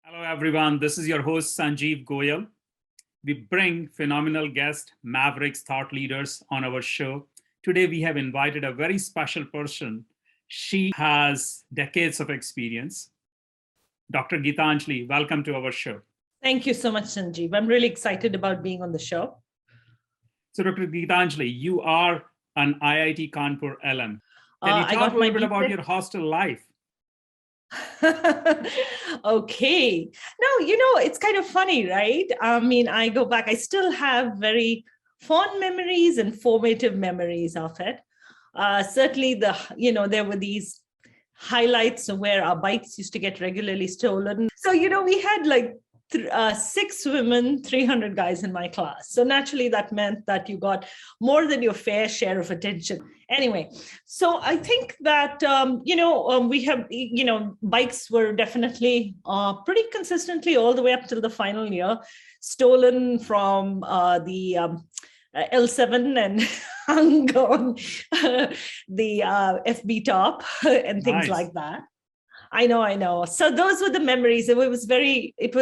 Hello, everyone. This is your host, Sanjiv Goyal. We bring phenomenal guests, mavericks, thought leaders on our show. Today, we have invited a very special person. She has decades of experience. Dr. Gitanjali, welcome to our show. Thank you so much, Sanjeev. I'm really excited about being on the show. So, Dr. Gitanjali, you are an IIT Kanpur alum. Can you talk a little bit about your hostel life? Okay. No, it's kind of funny, right? I go back, I still have very fond memories and formative memories of it. Certainly there were these highlights of where our bikes used to get regularly stolen. So, we had like 6 women, 300 guys in my class. So naturally, that meant that you got more than your fair share of attention. Anyway, so I think that, we have, bikes were definitely pretty consistently all the way up till the final year, stolen from the L7 and hung on the FB top and things like that. I know. So those were the memories. For me, it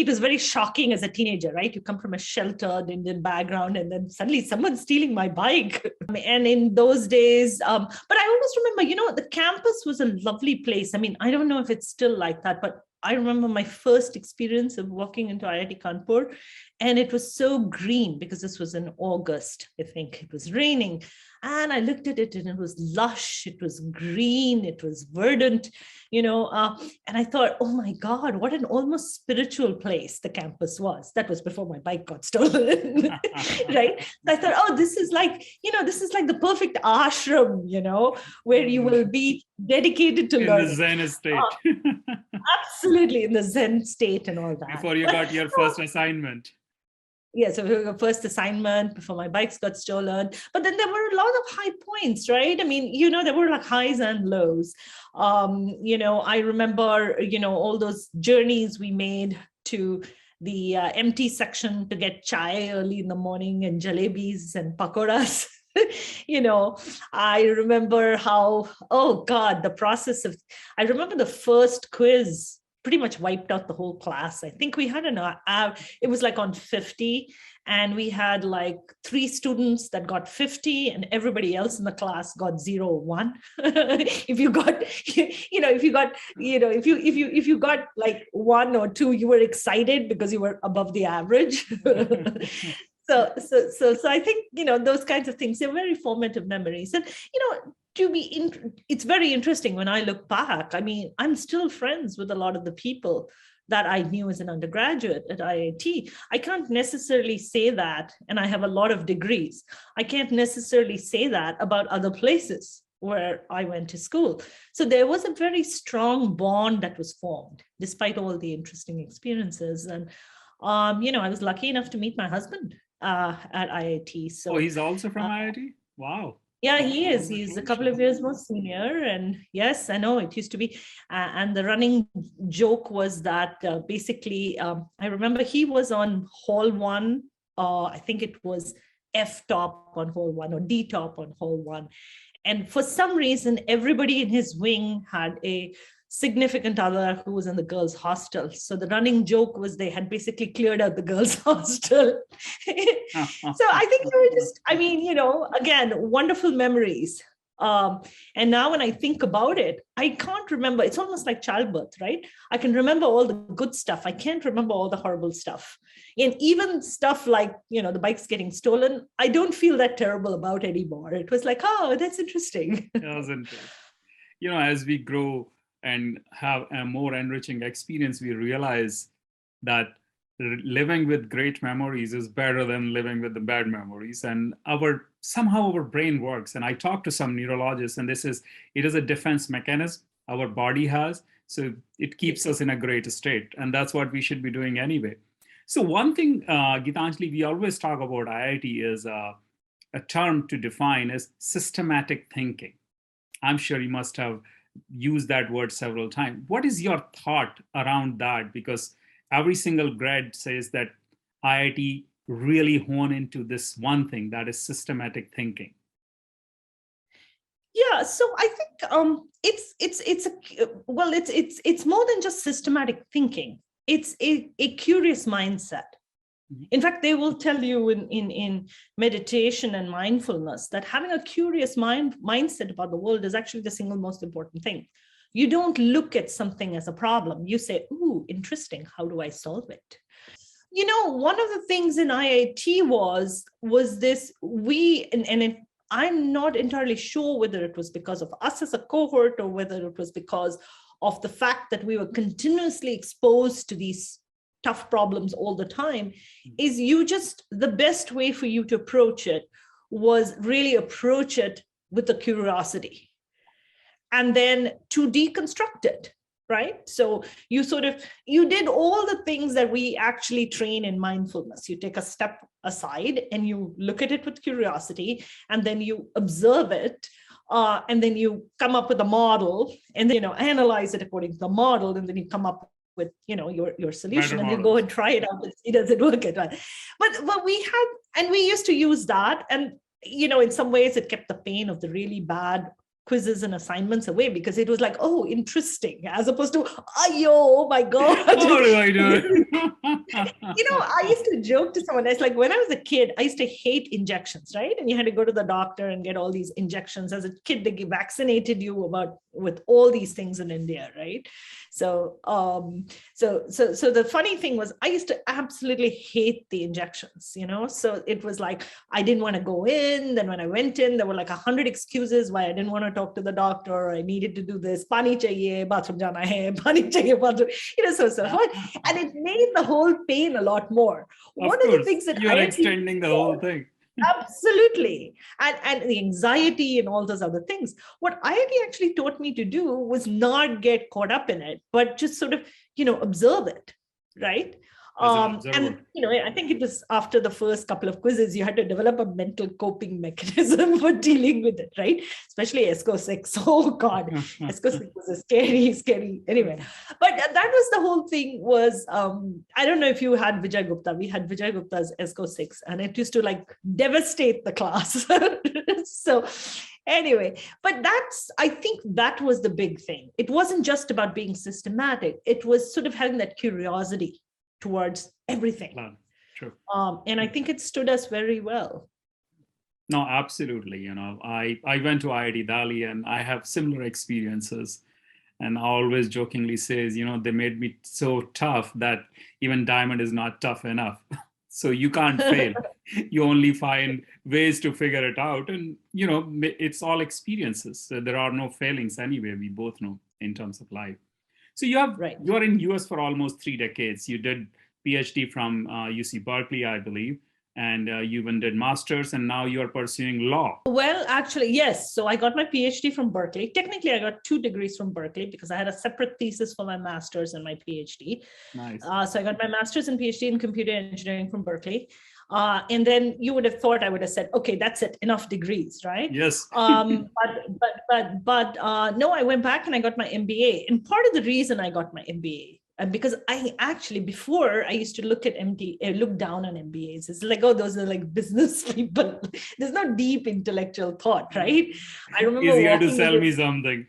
was very shocking as a teenager, right? You come from a sheltered Indian background and then suddenly someone's stealing my bike. And in those days, but I always remember, the campus was a lovely place. I don't know if it's still like that, but I remember my first experience of walking into IIT Kanpur, and it was so green because this was in August. I think it was raining. And I looked at it and it was lush, it was green, it was verdant, and I thought, oh my God, what an almost spiritual place the campus was. That was before my bike got stolen, right? So I thought, oh, this is like the perfect ashram, where you will be dedicated to learning. In the Zen state. Absolutely, in the Zen state and all that. Before you got your first assignment. Yeah, so first assignment before my bikes got stolen. But then there were a lot of high points, right? There were like highs and lows. I remember, all those journeys we made to the empty section to get chai early in the morning and jalebis and pakoras. I remember how, oh God, I remember the first quiz pretty much wiped out the whole class. I think we had it was like on 50, and we had like 3 students that got 50 and everybody else in the class got 0 or 1. If you got like 1 or 2, you were excited because you were above the average. So I think, those kinds of things, they're very formative memories. And, it's very interesting when I look back. I'm still friends with a lot of the people that I knew as an undergraduate at IIT. I can't necessarily say that, and I have a lot of degrees. I can't necessarily say that about other places where I went to school. So there was a very strong bond that was formed, despite all the interesting experiences. And, I was lucky enough to meet my husband at IIT. So he's also from IIT? Wow. Yeah, he is. He's a couple of years more senior. And yes, I know it used to be. And the running joke was that basically, I remember he was on hall 1. I think it was F top on hall 1 or D top on hall 1. And for some reason, everybody in his wing had a significant other who was in the girls' hostel. So the running joke was they had basically cleared out the girls' hostel. So I think again, wonderful memories. And now when I think about it, I can't remember. It's almost like childbirth, right? I can remember all the good stuff. I can't remember all the horrible stuff. And even stuff like, the bikes getting stolen, I don't feel that terrible about anymore. It was like, oh, that's interesting. Isn't it? As we grow and have a more enriching experience, we realize that living with great memories is better than living with the bad memories. And somehow our brain works. And I talked to some neurologists, and it is a defense mechanism our body has. So it keeps us in a great state. And that's what we should be doing anyway. So one thing, Gitanjali, we always talk about IIT is a term to define as systematic thinking. I'm sure you must have used that word several times. What is your thought around that? Because every single grad says that IIT really hone into this one thing, that is systematic thinking. Yeah, so I think it's more than just systematic thinking. It's a curious mindset. Mhm. In fact, they will tell you in meditation and mindfulness that having a curious mindset about the world is actually the single most important thing. You don't look at something as a problem. You say, "Ooh, interesting. How do I solve it?" One of the things in IIT was this I'm not entirely sure whether it was because of us as a cohort or whether it was because of the fact that we were continuously exposed to these tough problems all the time, is the best way for you to approach it was really approach it with a curiosity and then to deconstruct it, right? So you did all the things that we actually train in mindfulness. You take a step aside and you look at it with curiosity, and then you observe it, and then you come up with a model, and then analyze it according to the model, and then you come up with your solution, Better and you go models. and try it out and see does it work. But we used to use that, and in some ways it kept the pain of the really bad quizzes and assignments away, because it was like, oh, interesting, as opposed to, oh my god. How do I do I used to joke to someone. It's like, when I was a kid, I used to hate injections, right? And you had to go to the doctor and get all these injections. As a kid, they vaccinated you with all these things in India, right? So the funny thing was, I used to absolutely hate the injections, so it was like, I didn't want to go in. Then when I went in, there were like 100 excuses why I didn't want to talk to the doctor, or I needed to do this. Pani chahiye, bathroom jana hai, pani chahiye, bathroom, so and it made the whole pain a lot more. Of One of the course, things that you're IIT extending the whole thing. absolutely, and the anxiety and all those other things. What IIT actually taught me to do was not get caught up in it, but just sort of observe it, right? As an And observer. I think it was after the first couple of quizzes, you had to develop a mental coping mechanism for dealing with it, right? Especially ESCO 6. Oh God, ESCO 6 was a scary. Anyway, but that was the whole thing. Was I don't know if you had Vijay Gupta. We had Vijay Gupta's ESCO 6, and it used to like devastate the class. So anyway, but I think that was the big thing. It wasn't just about being systematic. It was sort of having that curiosity towards everything. True. And I think it stood us very well. No, absolutely. I went to IIT Delhi and I have similar experiences. And I always jokingly says, they made me so tough that even diamond is not tough enough. So you can't fail. You only find ways to figure it out. And, it's all experiences. So there are no failings anyway. We both know in terms of life. So Right. you're in US for almost 3 decades. You did PhD from UC Berkeley, I believe, and you even did masters, and now you are pursuing law. Well, actually, yes. So I got my PhD from Berkeley. Technically, I got 2 degrees from Berkeley because I had a separate thesis for my master's and my PhD. Nice. So I got my master's and PhD in computer engineering from Berkeley. And then you would have thought I would have said, okay, that's it, enough degrees, right? Yes. But no, I went back and I got my MBA. And part of the reason I got my MBA, because I actually, before, I used to look down on MBAs. It's like, oh, those are like business people. There's no deep intellectual thought, right? I remember easier to sell me something.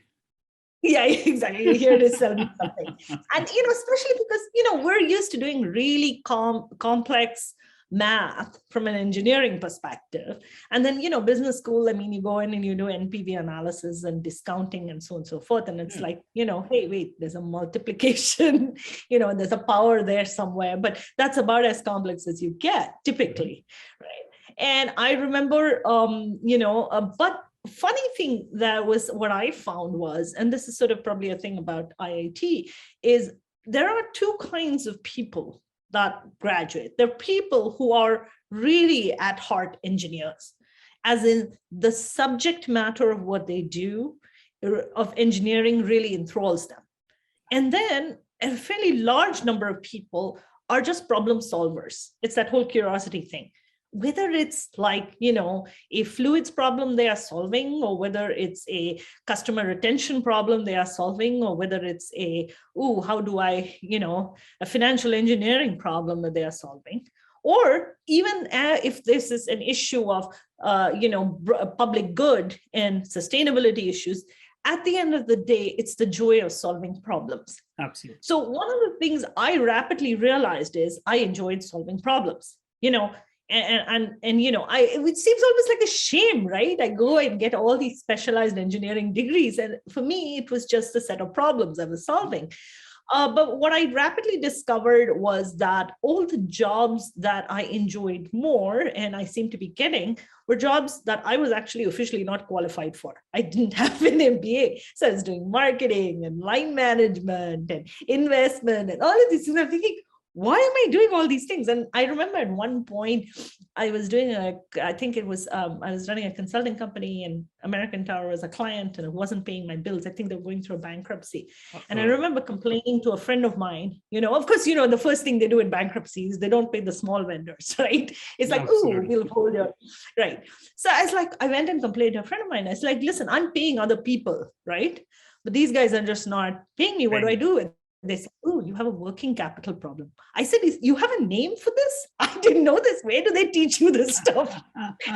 Yeah, exactly. You're here to sell me something. And, especially because, we're used to doing really complex math from an engineering perspective. And then, business school, I mean, you go in and you do NPV analysis and discounting and so on and so forth. And it's like, hey, wait, there's a multiplication, and there's a power there somewhere, but that's about as complex as you get typically, right? And I remember, but funny thing that was what I found was, and this is sort of probably a thing about IIT, is there are 2 kinds of people that graduate. There are people who are really at heart engineers, as in the subject matter of what they do, of engineering, really enthralls them. And then a fairly large number of people are just problem solvers. It's that whole curiosity thing. Whether it's like, a fluids problem they are solving, or whether it's a customer retention problem they are solving, or whether it's how do I, a financial engineering problem that they are solving, Or even if this is an issue of, public good and sustainability issues, at the end of the day, it's the joy of solving problems. Absolutely. So one of the things I rapidly realized is I enjoyed solving problems, it seems almost like a shame, right? I go and get all these specialized engineering degrees, and for me, it was just a set of problems I was solving. But what I rapidly discovered was that all the jobs that I enjoyed more and I seemed to be getting were jobs that I was actually officially not qualified for. I didn't have an MBA. So I was doing marketing and line management and investment and all of these things. I'm thinking, why am I doing all these things? And I remember at one point I was doing I was running a consulting company, and American Tower was a client and it wasn't paying my bills. I think they were going through a bankruptcy. And I remember complaining to a friend of mine, of course, the first thing they do in bankruptcy is they don't pay the small vendors, right? It's like, oh, we'll hold your, right. So I went and complained to a friend of mine. I was like, listen, I'm paying other people, right? But these guys are just not paying me. What do I do? They said, oh, you have a working capital problem. I said, you have a name for this? I didn't know this. Where do they teach you this stuff?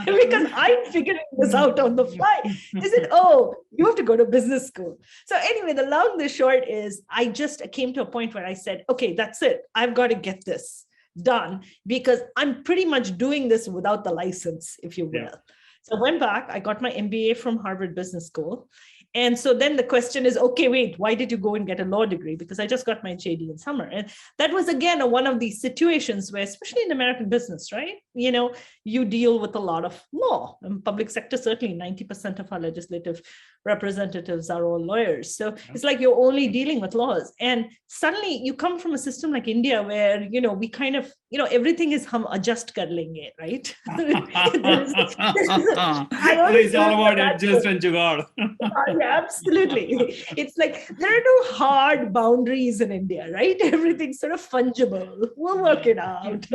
Because I'm figuring this out on the fly. They said, oh, you have to go to business school. So anyway, the long, the short is I just came to a point where I said, okay, that's it. I've got to get this done because I'm pretty much doing this without the license, if you will. Yeah. So I went back, I got my MBA from Harvard Business School. And so then the question is, okay, wait, why did you go and get a law degree? Because I just got my JD in summer. And that was, again, one of these situations where, especially in American business, right? You deal with a lot of law. In public sector, certainly 90% of our legislative representatives are all lawyers. So it's like you're only dealing with laws. And suddenly you come from a system like India where, we kind of, everything is hum adjust kar lenge, right? It's all about adjust and jugaad. Yeah, absolutely. It's like there are no hard boundaries in India, right? Everything's sort of fungible. We'll work it out.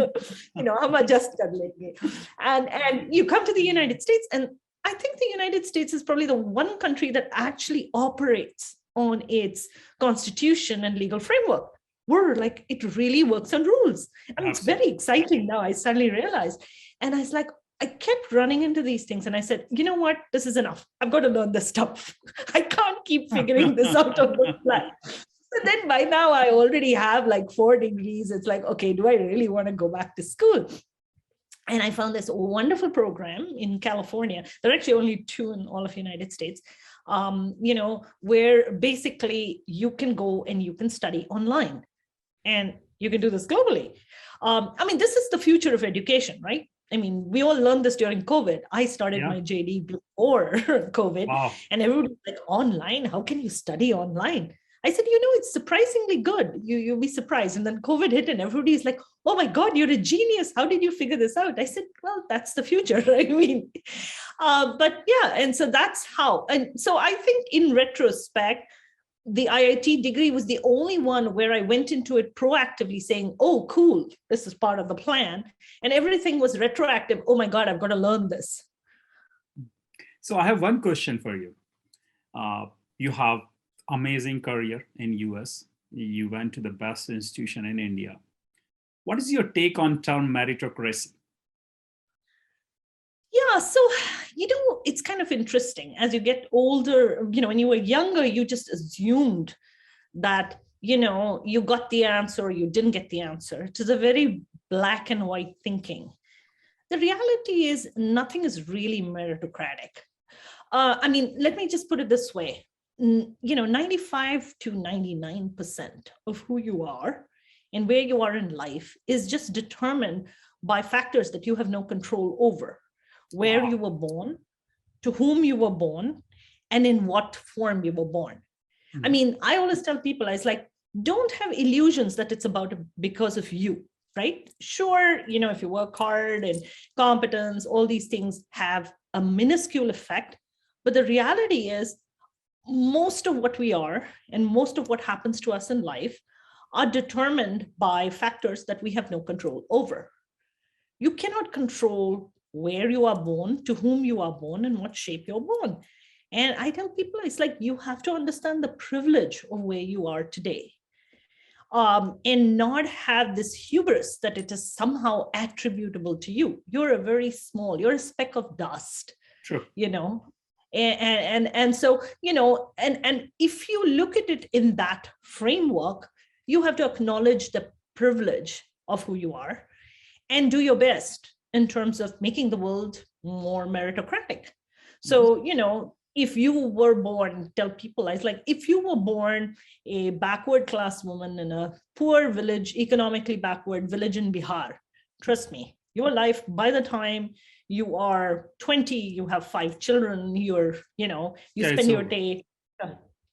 Hum adjust kar lenge. And you come to the United States, and I think the United States is probably the one country that actually operates on its constitution and legal framework. Where it really works on rules. I mean, it's very exciting now. I suddenly realized. And I was like, I kept running into these things. And I said, you know what? This is enough. I've got to learn this stuff. I can't keep figuring this out on the fly. So then by now I already have 4 degrees. It's like, okay, do I really want to go back to school? And I found this wonderful program in California. There are actually only 2 in all of the United States, where basically you can go and you can study online. And you can do this globally. This is the future of education, right? I mean, we all learned this during COVID. I started my JD before COVID. Wow. And everybody's like, online? How can you study online? I said, it's surprisingly good. You'll be surprised. And then COVID hit and everybody's like, oh my God, you're a genius. How did you figure this out? I said, well, that's the future. But yeah, and so that's how. And so I think in retrospect, the IIT degree was the only one where I went into it proactively saying, oh, cool, this is part of the plan. And everything was retroactive. Oh my God, I've got to learn this. So I have one question for you. You have amazing career in US. You went to the best institution in India. What is your take on term meritocracy? Yeah, so, it's kind of interesting. As you get older, when you were younger, you just assumed that, you got the answer or you didn't get the answer. It is a very black and white thinking. The reality is nothing is really meritocratic. Let me just put it this way. 95 to 99% of who you are and where you are in life is just determined by factors that you have no control over. Where you were born, to whom you were born, and in what form you were born. Mm-hmm. I always tell people, I was like, don't have illusions that it's about because of you, right? Sure, if you work hard and competence, all these things have a minuscule effect. But the reality is most of what we are and most of what happens to us in life are determined by factors that we have no control over. You cannot control where you are born, to whom you are born, and what shape you're born. And I tell people, it's like you have to understand the privilege of where you are today. and not have this hubris that it is somehow attributable to you. You're you're a speck of dust, Sure. And so, and if you look at it in that framework, you have to acknowledge the privilege of who you are and do your best in terms of making the world more meritocratic. So, if you were born, tell people, it's like, if you were born a backward class woman in a poor village, economically backward village in Bihar, trust me, your life, by the time you are 20, you have 5 children, you spend your day,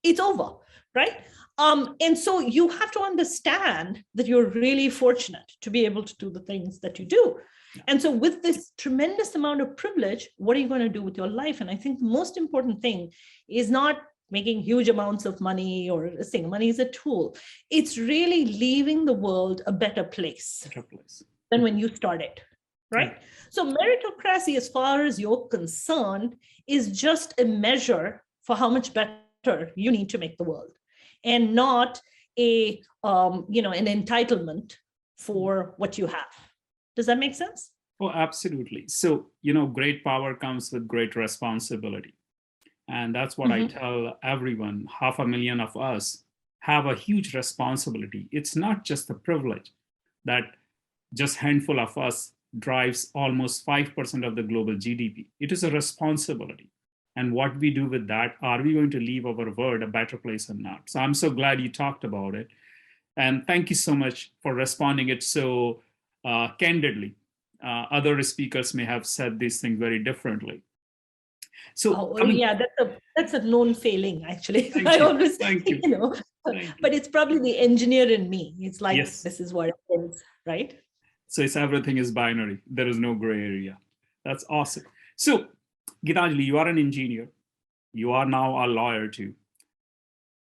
it's over, right? And so you have to understand that you're really fortunate to be able to do the things that you do. And so with this tremendous amount of privilege, what are you going to do with your life? And I think the most important thing is not making huge amounts of money or saying money is a tool. It's really leaving the world a better place than when you started, right? So meritocracy, as far as you're concerned, is just a measure for how much better you need to make the world, and not an entitlement for what you have. Does that make sense? Oh, absolutely. So, great power comes with great responsibility. And that's what I tell everyone. 500,000 of us have a huge responsibility. It's not just a privilege that just handful of us drives almost 5% of the global GDP. It is a responsibility. And what we do with that, are we going to leave our world a better place or not? So I'm so glad you talked about it. And thank you so much for responding it so candidly. Other speakers may have said these things very differently. So, that's a known failing, actually. Thank you. But it's probably the engineer in me. It's like, This is what it is, right? So everything is binary. There is no gray area. That's awesome. So, Gitanjali, you are an engineer. You are now a lawyer too.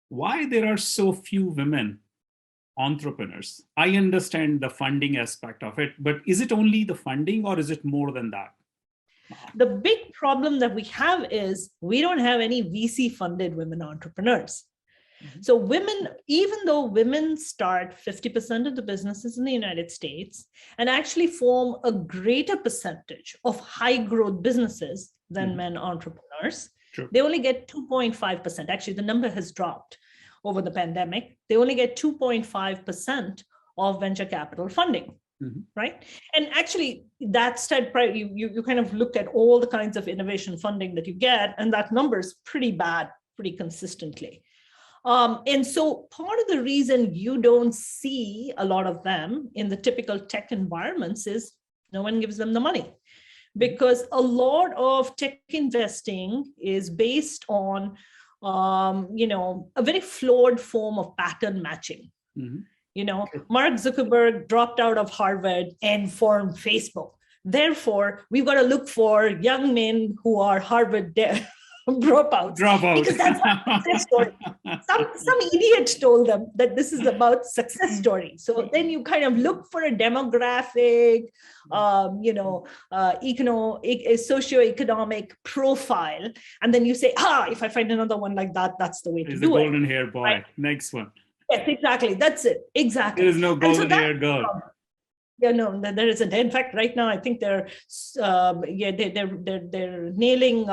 Why there are so few women entrepreneurs? I understand the funding aspect of it, but is it only the funding or is it more than that? The big problem that we have is we don't have any VC funded women entrepreneurs. So women, even though women start 50% of the businesses in the United States and actually form a greater percentage of high growth businesses than men entrepreneurs, they only get 2.5%. Actually, the number has dropped over the pandemic. They only get 2.5% of venture capital funding, right? And actually, that's you kind of look at all the kinds of innovation funding that you get, and that number is pretty bad, pretty consistently. And so part of the reason you don't see a lot of them in the typical tech environments is no one gives them the money, because a lot of tech investing is based on a very flawed form of pattern matching. Mark Zuckerberg dropped out of Harvard and formed Facebook. Therefore, we've got to look for young men who are Harvard dropouts. Because that's not a success story. Some idiot told them that this is about success story. So then you kind of look for a demographic, a socioeconomic profile, and then you say, if I find another one like that, that's the way to do it. The golden hair boy. Right? Next one. Yes, exactly. That's it. Exactly. There is no golden hair girl. No, there isn't. In fact, right now, I think they're nailing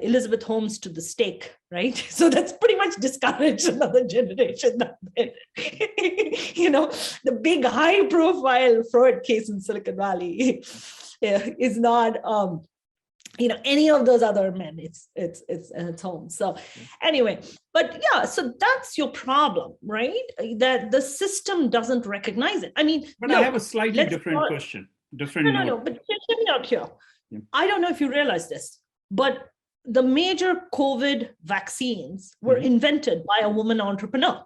Elizabeth Holmes to the stake, right? So that's pretty much discouraged another generation. The big high-profile fraud case in Silicon Valley is not, any of those other men. It's Holmes. So anyway, but so that's your problem, right? That the system doesn't recognize it. But I have a slightly different question. No, but check me out here. Yeah. I don't know if you realize this, but the major COVID vaccines were invented by a woman entrepreneur.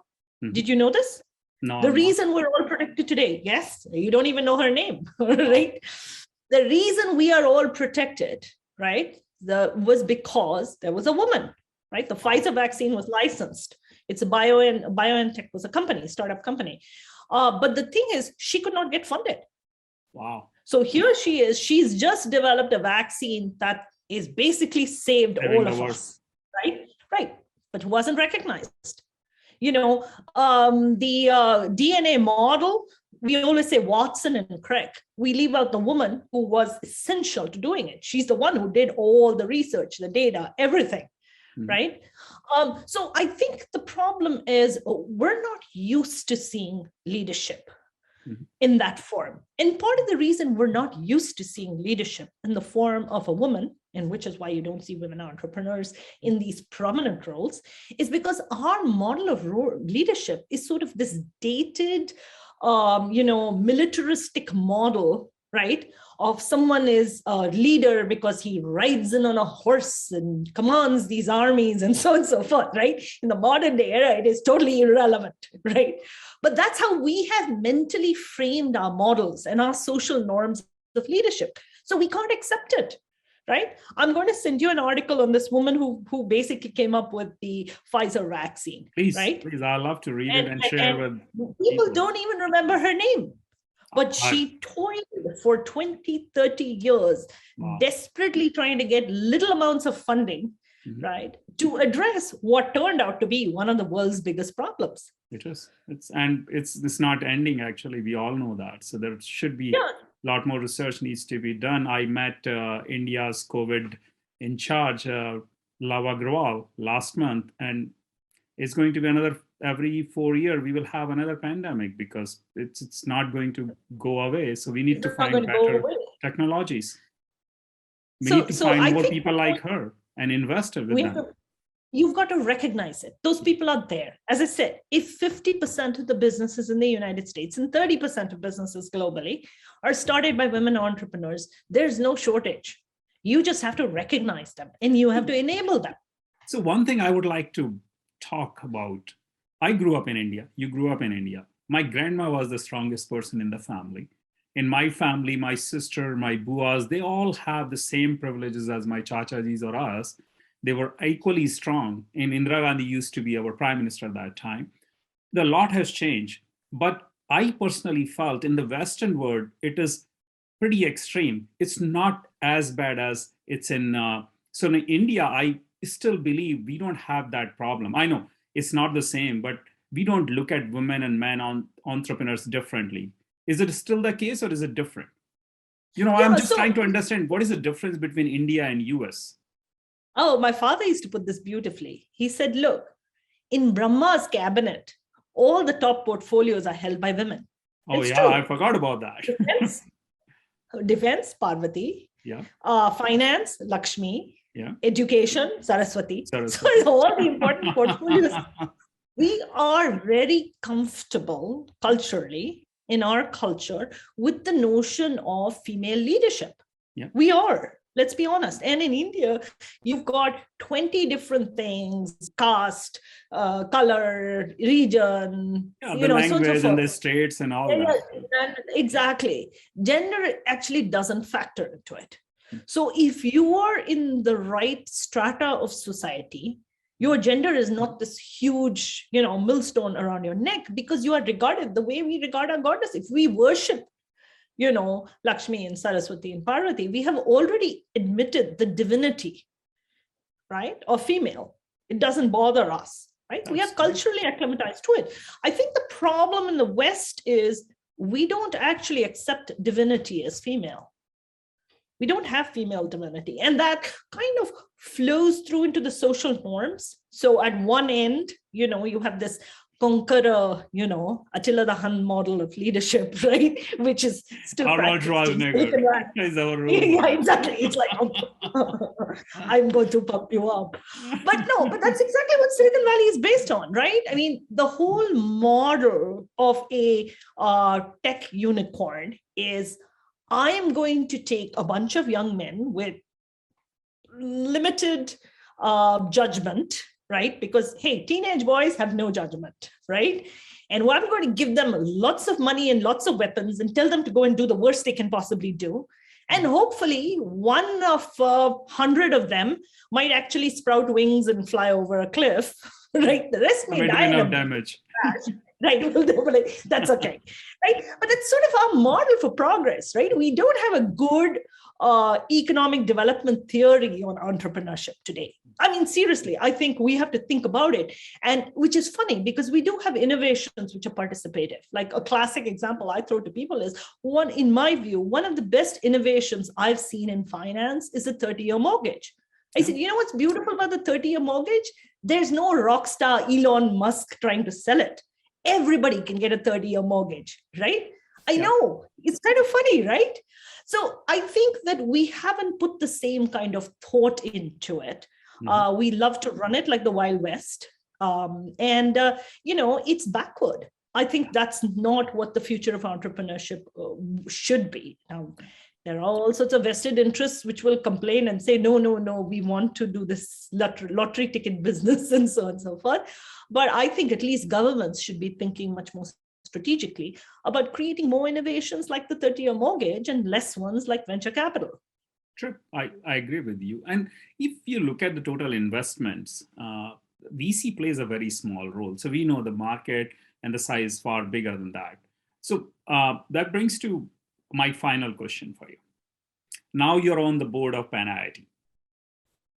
Did you know this? No. The reason we're all protected today, yes, you don't even know her name, right? The reason we are all protected, right, was because there was a woman, right? The Pfizer vaccine was licensed. It's a BioNTech was a startup company. But the thing is, she could not get funded. Wow. So here she is. She's just developed a vaccine that is basically saved all of us, right? Right. But wasn't recognized. The DNA model, we always say Watson and Crick. We leave out the woman who was essential to doing it. She's the one who did all the research, the data, everything, right? So I think the problem is we're not used to seeing leadership in that form. And part of the reason we're not used to seeing leadership in the form of a woman, and which is why you don't see women entrepreneurs in these prominent roles, is because our model of leadership is sort of this dated, militaristic model, right? Of someone is a leader because he rides in on a horse and commands these armies and so on and so forth, right? In the modern day era, it is totally irrelevant, right? But that's how we have mentally framed our models and our social norms of leadership. So we can't accept it, right? I'm going to send you an article on this woman who basically came up with the Pfizer vaccine. Please, right? please, I'd love to read it and share with people. Don't even remember her name. But she toiled for 20, 30 years, desperately trying to get little amounts of funding, right, to address what turned out to be one of the world's biggest problems. It is. It's not ending, actually. We all know that. So there should be a lot more research needs to be done. I met India's COVID in charge, Lava Agrawal, last month, and it's going to be another, every 4 years, we will have another pandemic because it's not going to go away. So we need to find better technologies. We need to find more people like her and invest with them. You've got to recognize it. Those people are there. As I said, if 50% of the businesses in the United States and 30% of businesses globally are started by women entrepreneurs, there's no shortage. You just have to recognize them and you have to enable them. So one thing I would like to talk about, I grew up in India. You grew up in India. My grandma was the strongest person in the family. In my family, my sister, my buas, they all have the same privileges as my chachajis or us. They were equally strong. And Indira Gandhi used to be our prime minister at that time. A lot has changed. But I personally felt in the Western world, it is pretty extreme. It's not as bad as it's in. So in India, I still believe we don't have that problem. I know it's not the same, but we don't look at women and men on entrepreneurs differently. Is it still the case or is it different? I'm just trying to understand what is the difference between India and US? Oh, my father used to put this beautifully. He said, look, in Brahma's cabinet, all the top portfolios are held by women. Oh, it's true. I forgot about that. Defense, Parvati. Yeah. Finance, Lakshmi. Yeah. Education, Saraswati. So it's all the important portfolios. We are very comfortable culturally in our culture with the notion of female leadership. Yeah. We are. Let's be honest. And in India, you've got 20 different things: caste, color, region, the language and the states and all that. Exactly. Gender actually doesn't factor into it. So if you are in the right strata of society, your gender is not this huge, millstone around your neck, because you are regarded the way we regard our goddess. If we worship Lakshmi and Saraswati and Parvati, we have already admitted the divinity, right, of female. It doesn't bother us, right? We are culturally acclimatized to it. I think the problem in the West is we don't actually accept divinity as female. We don't have female divinity. And that kind of flows through into the social norms. So at one end, you have this conqueror, Attila the Hun model of leadership, right? Which is still Arnold Schwarzenegger is our role. Yeah, exactly. It's like, I'm going to pump you up. But that's exactly what Silicon Valley is based on, right? I mean, the whole model of a tech unicorn is, I am going to take a bunch of young men with limited judgment, right? Because, hey, teenage boys have no judgment, right? And I'm going to give them lots of money and lots of weapons and tell them to go and do the worst they can possibly do. And hopefully one of 100 of them might actually sprout wings and fly over a cliff, right? The rest may die. Enough damage. right? That's okay, right? But that's sort of our model for progress, right? We don't have a good economic development theory on entrepreneurship today. I mean, seriously, I think we have to think about it. And which is funny because we do have innovations which are participative. Like a classic example I throw to people is one, in my view, one of the best innovations I've seen in finance is a 30-year mortgage. I said, you know what's beautiful about the 30-year mortgage? There's no rock star Elon Musk trying to sell it. Everybody can get a 30-year mortgage, right? I know, it's kind of funny, right? So I think that we haven't put the same kind of thought into it. We love to run it like the Wild West. It's backward. I think that's not what the future of entrepreneurship should be. Now, there are all sorts of vested interests which will complain and say, no, we want to do this lottery ticket business and so on and so forth. But I think at least governments should be thinking much more strategically about creating more innovations like the 30-year mortgage and less ones like venture capital. True, I agree with you. And if you look at the total investments, VC plays a very small role. So we know the market and the size is far bigger than that. So that brings to my final question for you. Now you're on the board of PanIIT,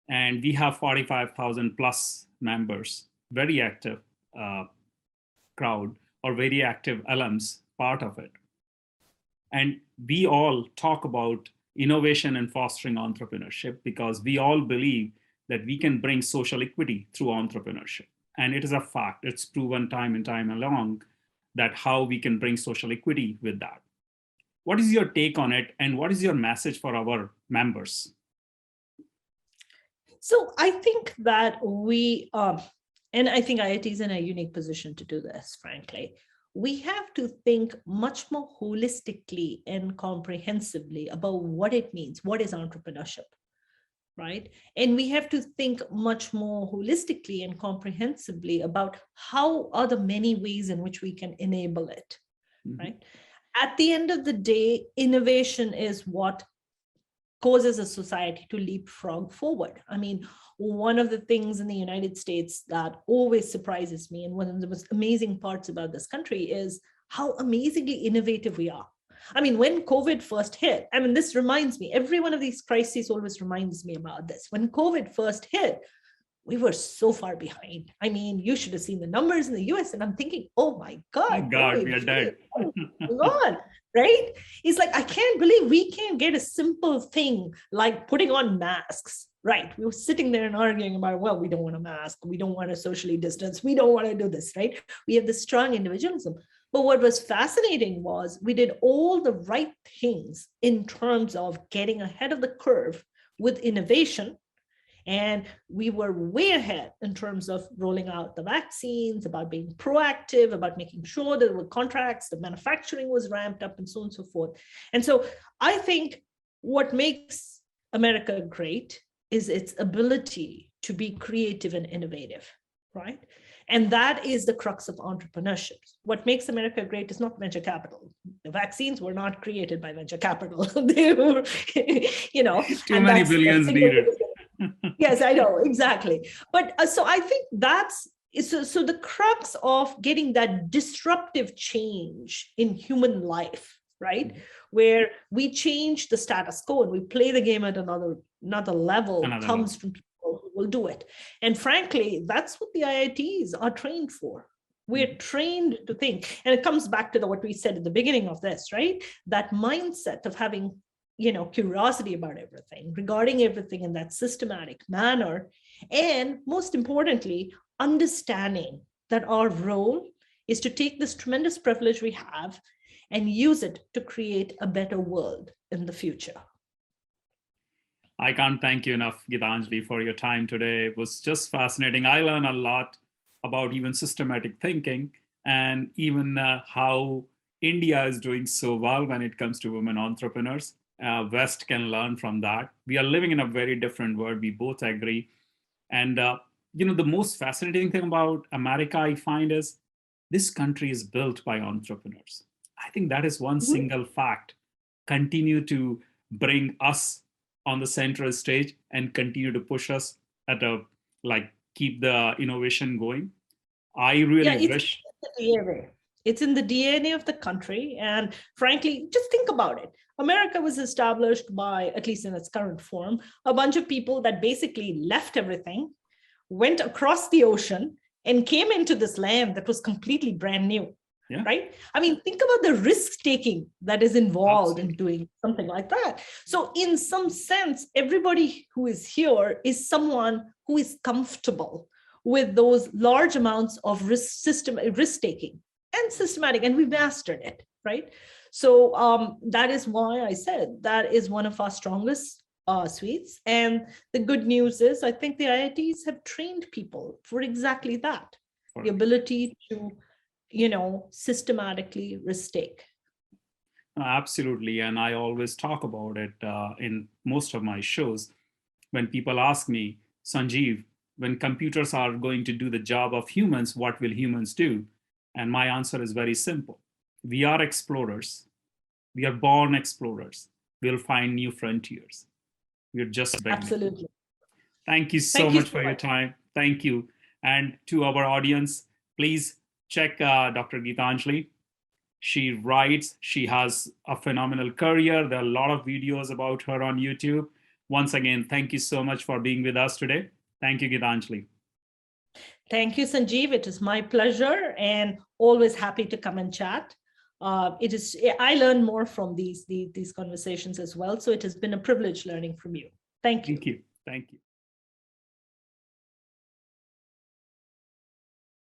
and we have 45,000 plus members, very active crowd or very active alums part of it. And we all talk about innovation and fostering entrepreneurship because we all believe that we can bring social equity through entrepreneurship. And it is a fact, it's proven time and time along that how we can bring social equity with that. What is your take on it? And what is your message for our members? So I think that and I think IIT is in a unique position to do this, frankly. We have to think much more holistically and comprehensively about what it means. What is entrepreneurship, right? And we have to think much more holistically and comprehensively about how are the many ways in which we can enable it, right? At the end of the day, innovation is what causes a society to leapfrog forward. I mean, one of the things in the United States that always surprises me, and one of the most amazing parts about this country, is how amazingly innovative we are. I mean, when COVID first hit, I mean, this reminds me, every one of these crises always reminds me about this. When COVID first hit, we were so far behind. I mean, you should have seen the numbers in the US, and I'm thinking, oh my God, we are dead. God, right? It's like, I can't believe we can't get a simple thing like putting on masks, right? We were sitting there and arguing about, well, we don't want a mask. We don't want to socially distance. We don't want to do this, right? We have this strong individualism. But what was fascinating was we did all the right things in terms of getting ahead of the curve with innovation. And we were way ahead in terms of rolling out the vaccines, about being proactive, about making sure that there were contracts, the manufacturing was ramped up, and so on and so forth. And so I think what makes America great is its ability to be creative and innovative, right? And that is the crux of entrepreneurship. What makes America great is not venture capital. The vaccines were not created by venture capital. They were, too many billions needed. Yes, I know, exactly. But so I think that's so the crux of getting that disruptive change in human life, right? Where we change the status quo and we play the game at another level comes from people who will do it. And frankly, that's what the IITs are trained for. We're trained to think, and it comes back to what we said at the beginning of this, right? That mindset of having curiosity about everything, regarding everything in that systematic manner, and most importantly, understanding that our role is to take this tremendous privilege we have and use it to create a better world in the future. I can't thank you enough, Gitanjali, for your time today. It was just fascinating. I learned a lot about even systematic thinking and even how India is doing so well when it comes to women entrepreneurs. West can learn from that. We are living in a very different world. We both agree. And, the most fascinating thing about America, I find, is this country is built by entrepreneurs. I think that is one single fact. Continue to bring us on the central stage and continue to push us keep the innovation going. I Yeah, really it's wish. in the DNA. It's in the DNA of the country. And frankly, just think about it. America was established by, at least in its current form, a bunch of people that basically left everything, went across the ocean, and came into this land that was completely brand new. Yeah, Right? I mean, think about the risk taking that is involved in absolutely. doing something like that. So, in some sense, everybody who is here is someone who is comfortable with those large amounts of risk taking and systematic, and we mastered it, right? So that is why I said that is one of our strongest suites. And the good news is, I think the IITs have trained people for exactly that, the For ability to, systematically risk take. absolutely, and I always talk about it in most of my shows. When people ask me, Sanjeev, when computers are going to do the job of humans, what will humans do? And my answer is very simple. We are explorers. We are born explorers. We'll find new frontiers. We're just beginning. Absolutely. Thank you so Thank you much so for your much. time. Thank you. And to our audience, please check Dr. Gitanjali. She writes, she has a phenomenal career. There are a lot of videos about her on YouTube. Once again, thank you so much for being with us today. Thank you, Gitanjali. Thank you, Sanjeev. It is my pleasure and always happy to come and chat. It is, I learn more from these conversations as well. So it has been a privilege learning from you. Thank you. Thank you. Thank you.